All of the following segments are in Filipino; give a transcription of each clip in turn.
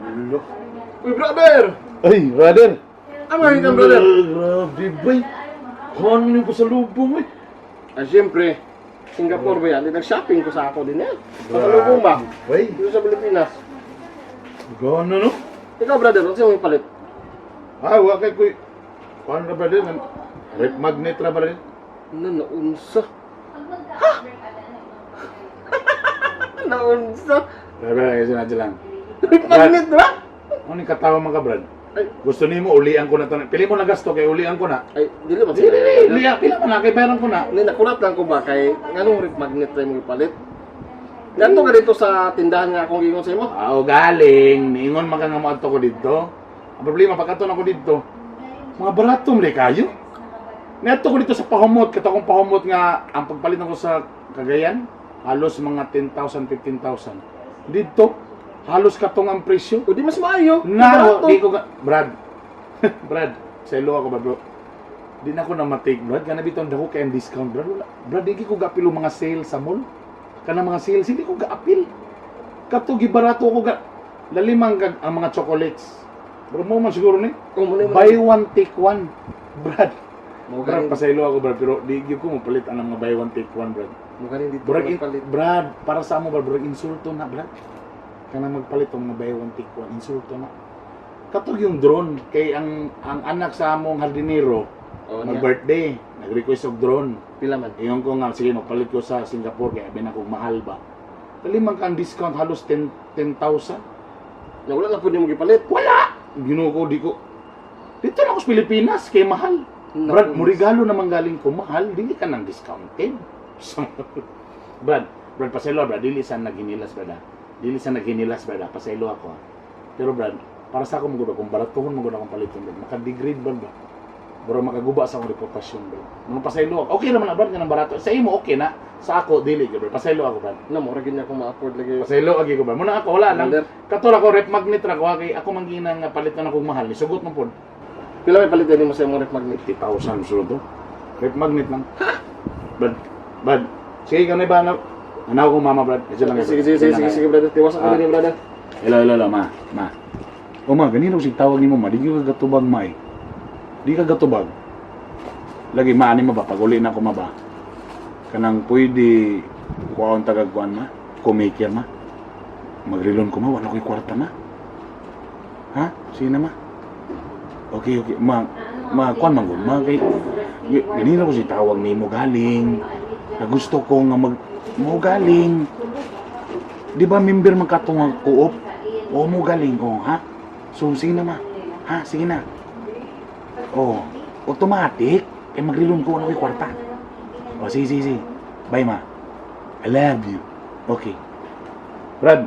Ulo. Uy, brother! Ay, brother! Amay ka, brother! Grabe, bay! Kuhan mo pa sa lubong, eh. Ah, siyempre, Singapore ba yan? Nag-shopping ko sa ako din yan. Pasalubong ba? Bay, Dito sa Pilipinas. gano'n, no? Ikaw, brother, ano sa'yo may palit? Ah, wakay ko. Kuhan na, brother? Rep magnet na, brother? Ano, naunsa? Ha? Naunsa? Brother, kasi na lang. Magnet ba? Ano yung katawa mga brad? Ay, Gusto niyo mo, ulian ko na ito. Pili mo na gasto, kaya ulian ko na. ay, dili ba Dili, sila? ulian, pila mo na, kaya bayaran ko na. Hindi, nakulat lang ko ba kay anong rip magnet tayo mga palit? Ganto ka dito sa tindahan nga akong gingon sa imo? Galing. Niingon maka nga mo ato ko dito. Ang problema, pagkaton ako dito, mga barato mo kayo. Niato ko dito sa pahumot, katong pahumot nga, ang pagpalit ko sa Cagayan, halos mga 10,000, 15,000. Dito, halos katong ang presyo. O di mas maayo. Na, Barato. di ko nga, Brad, Brad, sa ilo ako ba bro? Di na ako na matik, Brad. Kana bitong dako kay ang discount, Brad. Wala. Brad, di ko gapilo mga sale sa mall. Kana mga sales, hindi ko gaapil. Kato gibarato ko ga lalimang ang mga chocolates. Bro, mo man siguro ni. O, muna mo. Buy one take one. Brad. Mo Brad, ganin. pasaylo ako, Brad, pero di gyud ko mo palit ang mga buy one take one, Brad. Mo ganin dito Brad, palit. Brad, para sa mo, Brad, insulto na, Brad. Kana magpalit ang mga buy one take one, insulto na. Katog yung drone kay ang anak sa among hardinero O, niya. mag-birthday, nag-request og drone. Pila man. Iyon ko nga, sige, magpalit ko sa Singapore kaya binakog mahal ba. Kalimang kang discount halos 10,000. Na wala lang po di mo gipalit. Wala! Ginuo ko, di ko. Dito na ako sa Pilipinas, kaya mahal. Brad, mo regalo naman galing ko, mahal, dili ka ng discounted. Brad, paselo, Brad, dili sa naghinilas, Brad. Dili sa naghinilas, Brad, paselo ako. Pero Brad, para sa ako magod kung baratuhon magod akong paliton, Brad. Maka-degrade, Brad, ba? Bro, makaguba sa akong reputasyon, Brad. Nung paselo ako, okay naman na, Brad, nga ng barato. Sa imo, okay na. Sa ako, dili, Brad. Paselo ako, Brad. Na mo ra gid akong ma-afford lagi. Paselo lagi ko, Brad. Muna ako, wala lang. Brother. Katol ako, rep magnet ra ko, kay ako mangginang paliton akong mahal. Nisugot mo po. Pila may palit din mo sa imong rep magnet? 50,000 suro to. Rep magnet lang. Bad. Sige, ka na ba na? Anaw ko mama, Brad. Ito lang. Sige, brother. Tiwas ako din, brother. Hello, ma. O ma, ganito si tawag ni mo, ma. Di ka gatubag, ma eh. Di ka gatubag. Lagi, ma, ani mo ba? Pag uli na ko, ma ba? Kanang pwede kuhaon tagagkuhan, ma. Kumikir, ma. Magrilon ko, ma. Wala ko'y kwarta, ma. Ha? Sige na, ma. Okay. Ma, kuhan man ko. Ma, kay... Ganito ko si tawag ni mo galing. Na gusto ko nga mo galing. Di ba member man katong ang co-op? O mo galing ko, ha? So, sige na, ma. Ha? Sige na. Oh, automatic. Eh, magrilon ko na ko'y kwarta. O, sige. Bye, ma. I love you. Okay. Brad,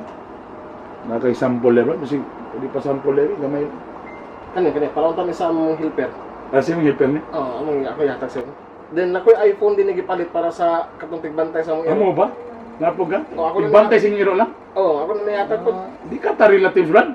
nakay sample eh, Brad. Kasi, hindi pa sample eh. Gamay. Kani, para unta mi sa among helper. Kasi yung hiper niya. Oo, among ako yatag sa. Then ako'y iPhone din gipalit para sa katong tigbantay sa among Amo ba? Napo ka? O, ako na- Ibantay sa iro lang? Oo, ako na yatag ko. Di ka ta relative, Brad.